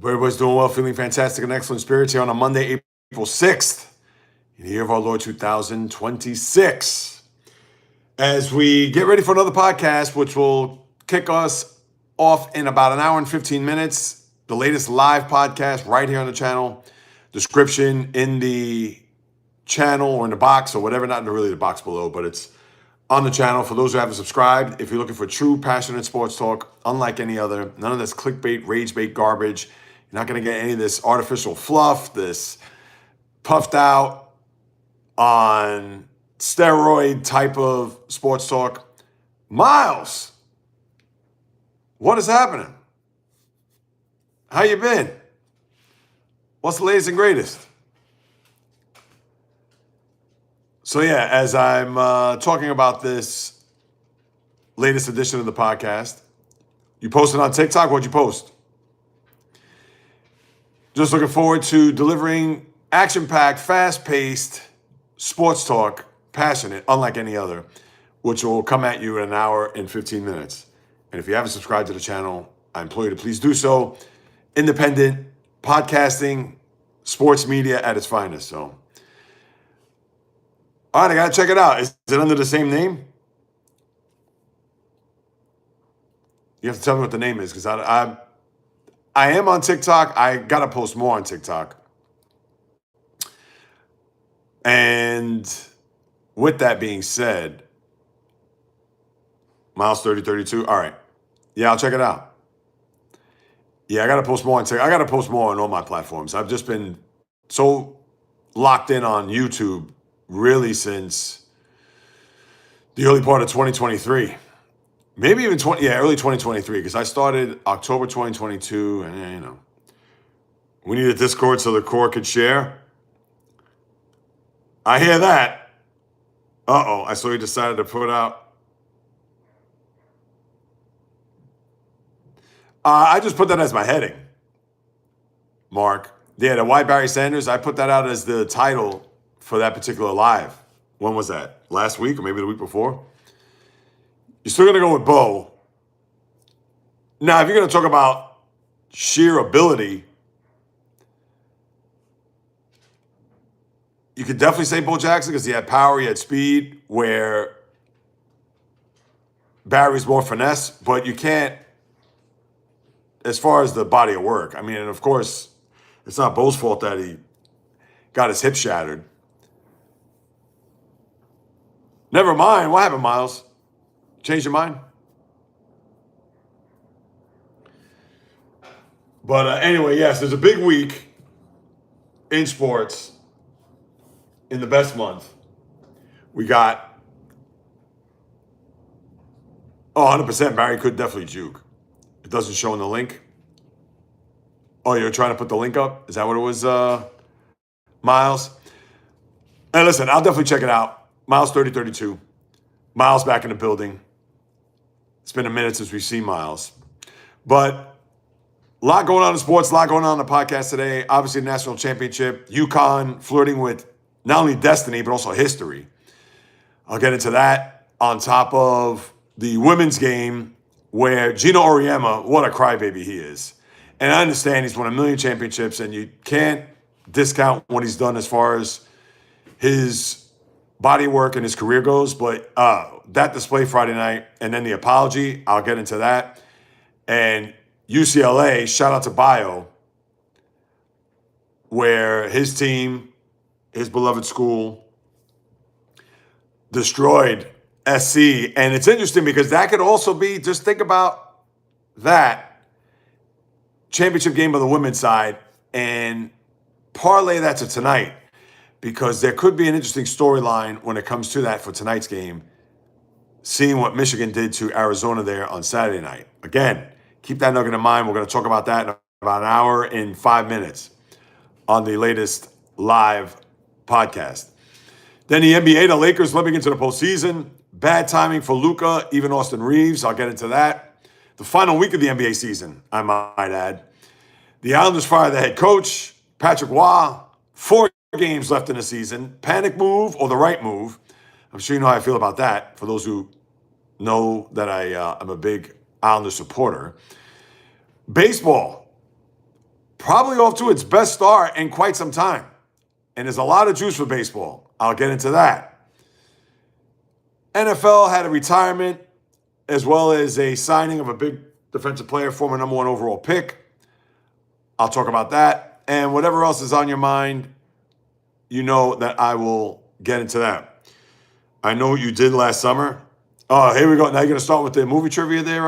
Hope everybody's doing well, feeling fantastic and excellent spirits here on a Monday, April 6th, in the year of our Lord 2026. As we get ready for another podcast, which will kick us off in about an hour and 15 minutes, the latest live podcast right here on the channel. Description in the channel or in the box or whatever, not really the box below, but it's on the channel. For those who haven't subscribed, if you're looking for true, passionate sports talk, unlike any other, none of this clickbait, rage bait garbage. You're not going to get any of this artificial fluff, this puffed out on steroid type of sports talk. Miles, what is happening? How you been? What's the latest and greatest? So yeah, as I'm talking about this latest edition of the podcast, you posted on TikTok. What'd you post? Just looking forward to delivering action-packed, fast-paced sports talk, passionate, unlike any other, which will come at you in an hour and 15 minutes. And if you haven't subscribed to the channel, I implore you to please do so. Independent podcasting, sports media at its finest. So, all right, I got to check it out. Is it under the same name? You have to tell me what the name is, because I am on TikTok. I got to post more on TikTok. And with that being said, Miles 3032. All right. Yeah, I'll check it out. Yeah, I got to post more on TikTok. I got to post more on all my platforms. I've just been so locked in on YouTube really since the early part of 2023. Maybe even early 2023, because I started October 2022, and we need a Discord so the core could share. I hear that. I saw you decided to put out. I just put that as my heading, Mark. Yeah, the Why Barry Sanders, I put that out as the title for that particular live. When was that? Last week or maybe the week before? You're still going to go with Bo. Now, if you're going to talk about sheer ability, you could definitely say Bo Jackson because he had power, he had speed, where Barry's more finesse, but you can't, as far as the body of work. I mean, and of course, it's not Bo's fault that he got his hip shattered. Never mind. What happened, Miles? Change your mind? But anyway, yes, there's a big week in sports in the best month. We got 100% Barry could definitely juke. It doesn't show in the link. Oh, you're trying to put the link up? Is that what it was, Miles? And listen, I'll definitely check it out. Miles 3032. Miles back in the building. It's been a minute since we've seen Miles. But a lot going on in sports, a lot going on the podcast today. Obviously, the national championship. UConn flirting with not only destiny, but also history. I'll get into that on top of the women's game where Gino Auriemma, what a crybaby he is. And I understand he's won 1 million championships, and you can't discount what he's done as far as his body work and his career goes, but that display Friday night and then the apology, I'll get into that. And UCLA, shout out to Bio, where his team, his beloved school, destroyed SC. And it's interesting because that could also be, just think about that championship game of the women's side and parlay that to tonight, because there could be an interesting storyline when it comes to that for tonight's game, seeing what Michigan did to Arizona there on Saturday night. Again, keep that nugget in mind. We're going to talk about that in about an hour and 5 minutes on the latest live podcast. Then the NBA, the Lakers limping into the postseason. Bad timing for Luka, even Austin Reeves. I'll get into that. The final week of the NBA season, I might add. The Islanders fire the head coach, Patrick Roy. 4 games left in the season. Panic move or the right move? I'm sure you know how I feel about that. For those who know that I'm a big Islanders supporter. Baseball. probably off to its best start in quite some time. And there's a lot of juice for baseball. I'll get into that. NFL had a retirement as well as a signing of a big defensive player, former number 1 overall pick. I'll talk about that. And whatever else is on your mind, you know that I will get into that. I know what you did last summer. Oh, here we go. Now you're going to start with the movie trivia there,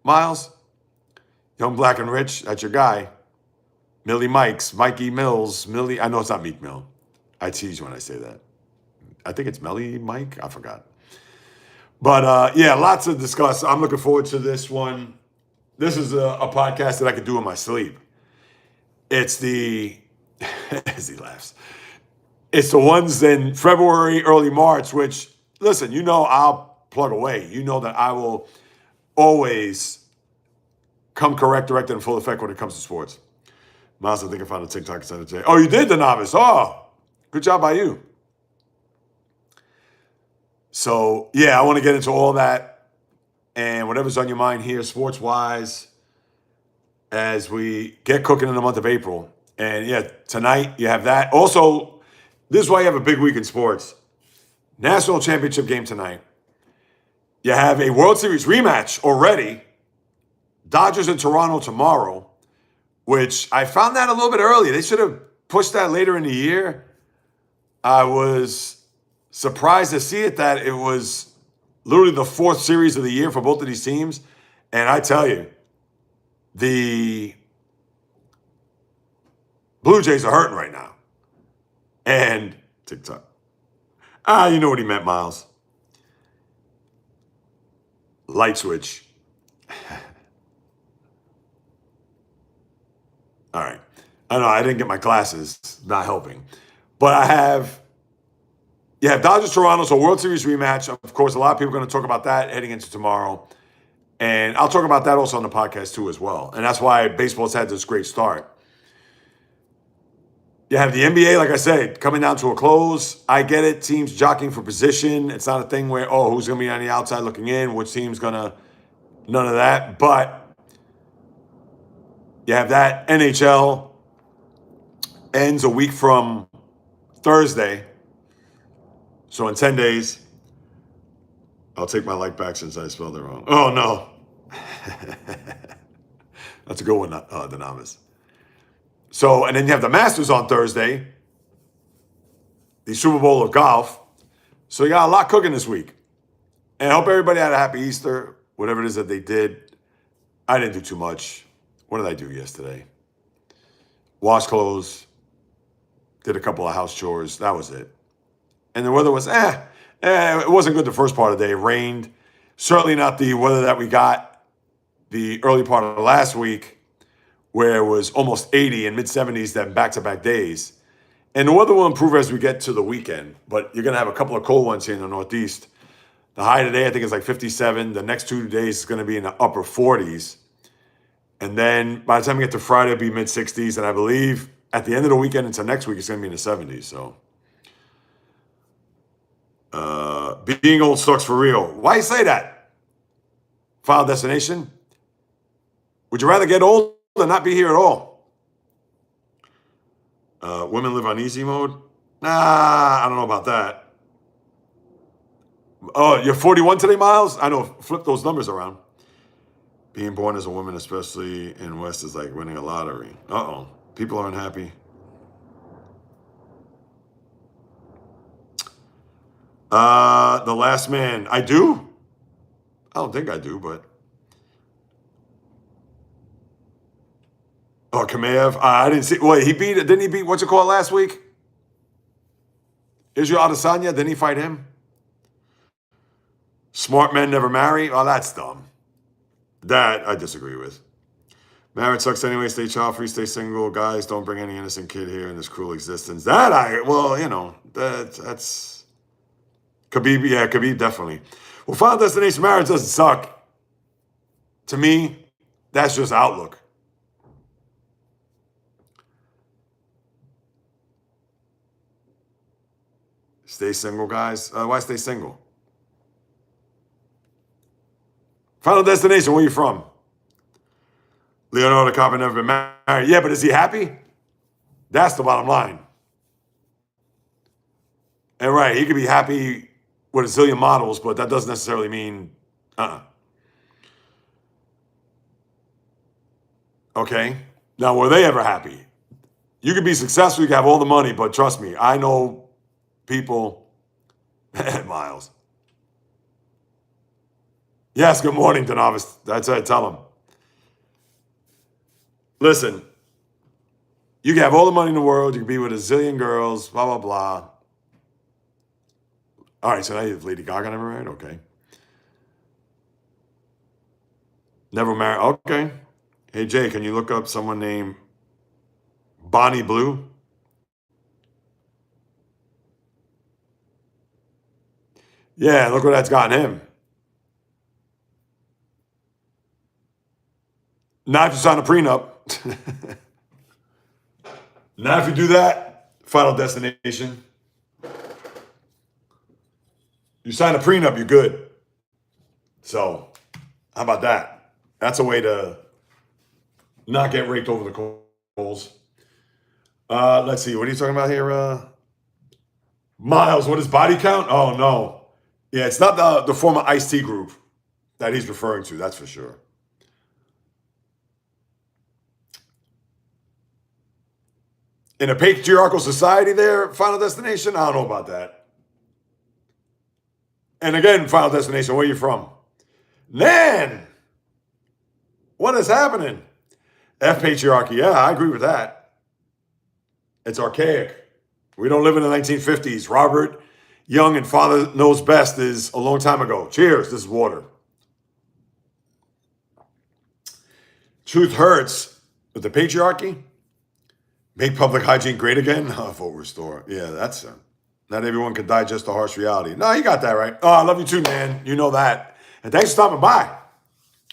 Miles? Young, Black, and Rich, that's your guy. Millie Mikes, Mikey Mills, Millie. I know it's not Meek Mill. I tease you when I say that. I think it's Melly Mike. I forgot. But yeah, lots to discuss. I'm looking forward to this one. This is a podcast that I could do in my sleep. It's the, as he laughs, it's the ones in February, early March, which, listen, you know I'll plug away. You know that I will always come correct, direct, and in full effect when it comes to sports. Miles, I think I found a TikTok and sent it today. Oh, you did, the novice. Oh, good job by you. So, yeah, I want to get into all that and whatever's on your mind here, sports-wise, as we get cooking in the month of April. And, yeah, tonight you have that. Also, this is why you have a big week in sports. National championship game tonight. You have a World Series rematch already. Dodgers in Toronto tomorrow, which I found that a little bit early. They should have pushed that later in the year. I was surprised to see it that it was literally the 4th series of the year for both of these teams. And I tell you, the Blue Jays are hurting right now. And TikTok. You know what he meant, Miles. Light switch. All right. I know I didn't get my glasses, not helping. But I have, Dodgers Toronto, so World Series rematch. Of course, a lot of people are going to talk about that heading into tomorrow. And I'll talk about that also on the podcast too as well. And that's why baseball's had this great start. You have the NBA, like I said, coming down to a close. I get it. Teams jockeying for position. It's not a thing where, who's going to be on the outside looking in? Which team's going to, none of that. But you have that. NHL ends a week from Thursday. So in 10 days, I'll take my like back since I spelled it wrong. Oh, no. That's a good one, the novice. So, and then you have the Masters on Thursday, the Super Bowl of golf. So you got a lot cooking this week. And I hope everybody had a happy Easter, whatever it is that they did. I didn't do too much. What did I do yesterday? Wash clothes, did a couple of house chores. That was it. And the weather was, it wasn't good the first part of the day. It rained. Certainly not the weather that we got the early part of last week, where it was almost 80 and mid-70s, then back-to-back days. And the weather will improve as we get to the weekend, but you're going to have a couple of cold ones here in the Northeast. The high today, I think, is like 57. The next 2 days is going to be in the upper 40s. And then by the time we get to Friday, it'll be mid-60s. And I believe at the end of the weekend into next week, it's going to be in the 70s. So being old sucks for real. Why you say that? Final destination? Would you rather get old than not be here at all? Women live on easy mode? Nah, I don't know about that. Oh, you're 41 today, Miles? I know, flip those numbers around. Being born as a woman, especially in West, is like winning a lottery. Uh-oh. People are unhappy. The Last Man. I do? I don't think I do, but... Oh, Kameev. I didn't see... Wait, didn't he beat, what's it called last week? Israel Adesanya, didn't he fight him? Smart men never marry? Oh, that's dumb. That I disagree with. Marriage sucks anyway. Stay child-free, stay single. Guys, don't bring any innocent kid here in this cruel existence. That's... Khabib, definitely. Well, Final Destination marriage doesn't suck. To me, that's just outlook. Stay single, guys. Why stay single? Final Destination, where you from? Leonardo DiCaprio never been married. Yeah, but is he happy? That's the bottom line. And right, he could be happy with a zillion models, but that doesn't necessarily mean, okay? Now, were they ever happy? You could be successful, you could have all the money, but trust me, I know people, Miles. Yes, good morning, Donavis. That's it, tell him. Listen, you can have all the money in the world, you can be with a zillion girls, blah, blah, blah. All right, so now you have Lady Gaga never married? Okay. Never married, okay. Hey, Jay, can you look up someone named Bonnie Blue? Yeah, look what that's gotten him. Not if you sign a prenup. Now, if you do that, Final Destination. You sign a prenup, you're good. So, how about that? That's a way to not get raked over the coals. Let's see. What are you talking about here? Miles, what is body count? Oh, no. Yeah, it's not the former Ice-T group that he's referring to. That's for sure. In a patriarchal society there, Final Destination? I don't know about that. And again, Final Destination, where are you from? Nan! What is happening? F patriarchy. Yeah, I agree with that. It's archaic. We don't live in the 1950s. Robert Young and Father Knows Best is a long time ago. Cheers. This is water. Truth hurts with the patriarchy. Make public hygiene great again. Oh, vote restore. Yeah, that's not everyone can digest the harsh reality. No, you got that right. Oh, I love you too, man. You know that. And thanks for stopping by.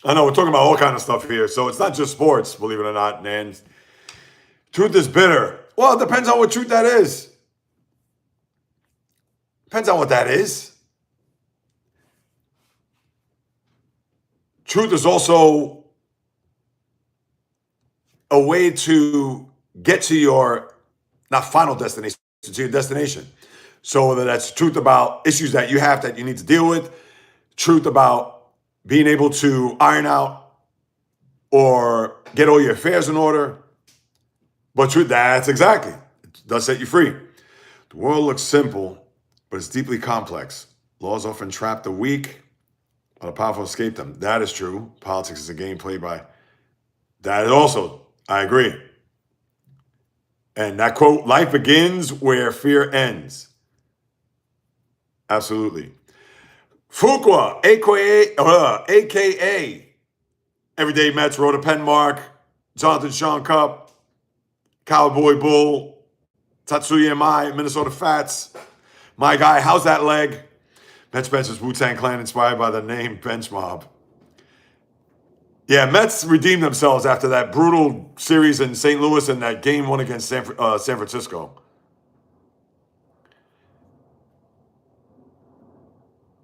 I know we're talking about all kind of stuff here, so it's not just sports, believe it or not, man. Truth is bitter. Well, it depends on what truth that is. Depends on what that is. Truth is also a way to get to your, not final destination, to your destination. So whether that's truth about issues that you have that you need to deal with, truth about being able to iron out or get all your affairs in order. But truth, that's exactly, it does set you free. The world looks simple, but it's deeply complex. Laws often trap the weak, but the powerful escape them. That is true. Politics is a game played by, that is also, I agree. And that quote, life begins where fear ends. Absolutely. Fuqua, a.k.a. Everyday Mets, Rhoda Penmark, Jonathan Sean Cup, Cowboy Bull, Tatsuya Mai, Minnesota Fats. My guy, how's that leg? Ben Spencer's Wu-Tang Clan inspired by the name Bench Mob. Yeah, Mets redeemed themselves after that brutal series in St. Louis and that game one against San Francisco.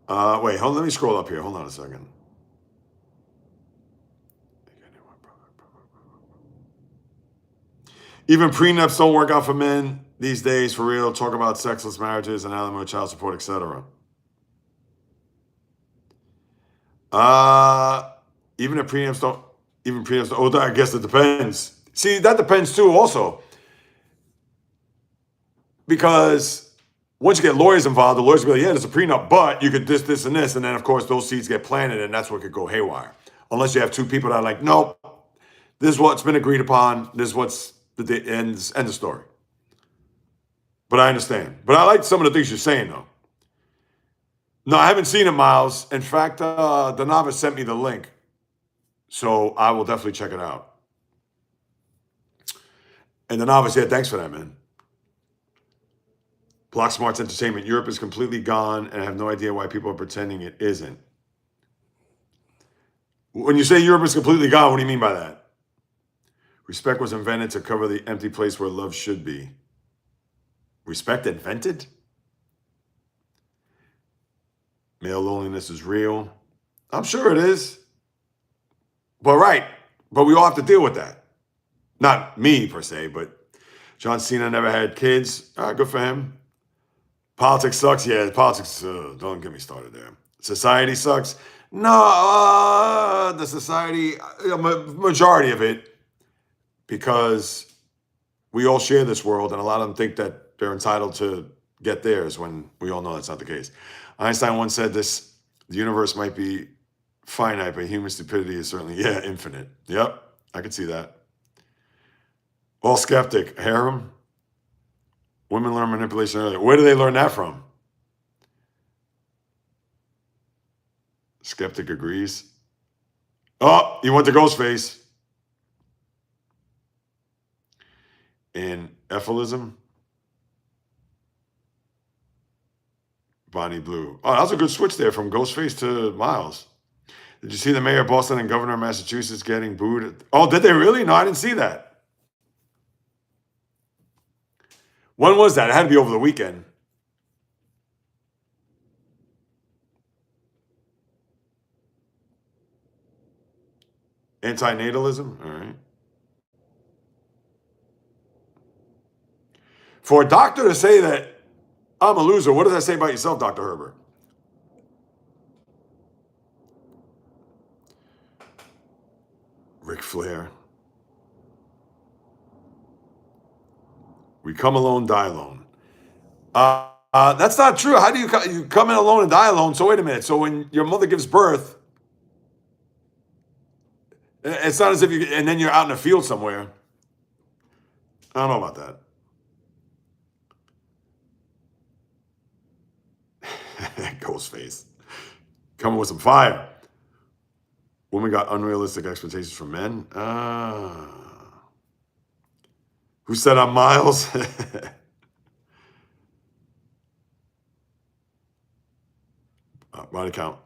Wait, hold on, let me scroll up here. Hold on a second. Even prenups don't work out for men these days, for real. Talk about sexless marriages and alimony, child support, etc. Even prenups don't, oh, I guess it depends. See, that depends too also. Because once you get lawyers involved, the lawyers will be like, yeah, there's a prenup, but you could this, and this. And then, of course, those seeds get planted, and that's what could go haywire. Unless you have two people that are like, nope, this is what's been agreed upon. This is what's the end of story. But I understand. But I like some of the things you're saying, though. No, I haven't seen it, Miles. In fact, the novice sent me the link. So I will definitely check it out. And the novice, yeah, thanks for that, man. Block Smarts Entertainment. Europe is completely gone, and I have no idea why people are pretending it isn't. When you say Europe is completely gone, what do you mean by that? Respect was invented to cover the empty place where love should be. Respect invented? Male loneliness is real. I'm sure it is. But right, But we all have to deal with that. Not me per se, but John Cena never had kids. Good for him. Politics sucks. Yeah, politics, don't get me started there. Society sucks. No, the society, majority of it, because we all share this world, and a lot of them think that they're entitled to get theirs when we all know that's not the case. Einstein once said this: the universe might be finite, but human stupidity is certainly, infinite. Yep, I could see that. All skeptic, harem. Women learn manipulation early. Where do they learn that from? Skeptic agrees. Oh, you went to Ghostface. And Ephilism. Bonnie Blue. Oh, that was a good switch there from Ghostface to Miles. Did you see the mayor of Boston and governor of Massachusetts getting booed? Oh, did they really? No, I didn't see that. When was that? It had to be over the weekend. Antinatalism? All right. For a doctor to say that I'm a loser, what does that say about yourself, Dr. Herbert? Ric Flair. We come alone, die alone. That's not true. How do you come in alone and die alone? So wait a minute. So when your mother gives birth, it's not as if and then you're out in a field somewhere. I don't know about that. Ghostface. Coming with some fire. Women got unrealistic expectations from men. Who said I'm Miles? Body count.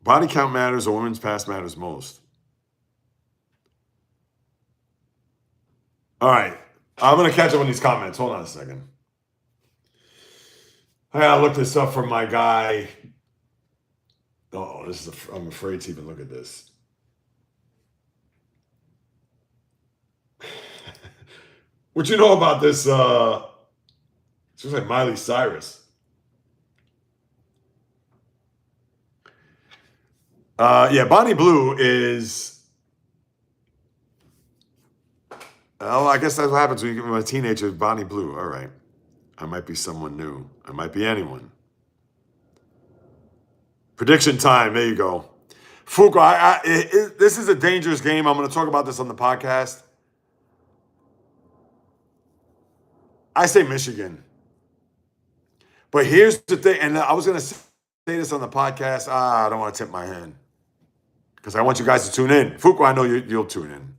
Body count matters. A woman's past matters most. All right. I'm going to catch up on these comments. Hold on a second. I gotta look this up from my guy. Oh, I'm afraid to even look at this. What you know about this? It looks like Miley Cyrus. Yeah, Bonnie Blue is. Oh, I guess that's what happens when you get a teenager. Bonnie Blue. All right. I might be someone new. I might be anyone. Prediction time. There you go. Fuqua, this is a dangerous game. I'm going to talk about this on the podcast. I say Michigan. But here's the thing, and I was going to say this on the podcast. I don't want to tip my hand because I want you guys to tune in. Fuqua, I know you'll tune in.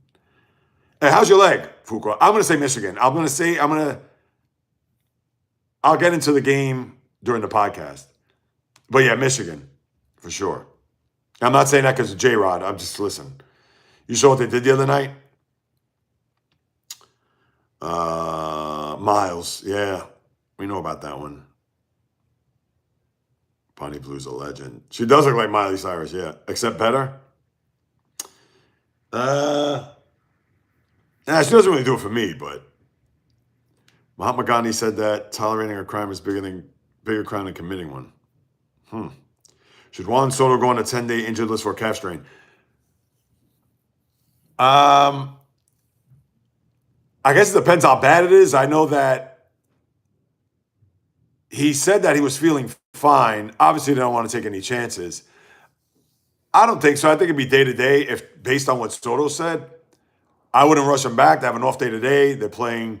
Hey, how's your leg, Fuqua? I'm going to say Michigan. I'll get into the game during the podcast. But yeah, Michigan, for sure. I'm not saying that because of J-Rod. I'm just, listen. You saw what they did the other night? Miles, yeah. We know about that one. Bonnie Blue's a legend. She does look like Miley Cyrus, yeah. Except better. She doesn't really do it for me, but Mahatma Gandhi said that tolerating a crime is bigger crime than committing one. Should Juan Soto go on a 10-day injured list for a calf strain? I guess it depends how bad it is. I know that he said that he was feeling fine. Obviously, they don't want to take any chances. I don't think so. I think it'd be day to day. If based on what Soto said, I wouldn't rush him back. They have an off day today. They're playing.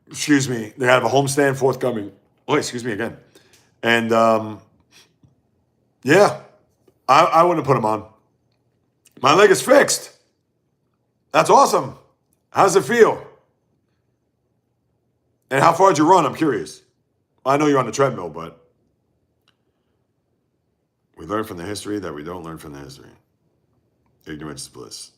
Excuse me. They have a homestand forthcoming. Oh, excuse me again. And yeah, I wouldn't put him on. My leg is fixed. That's awesome. How does it feel? And how far did you run? I'm curious. I know you're on the treadmill, but we learn from the history that we don't learn from the history. Ignorance is bliss.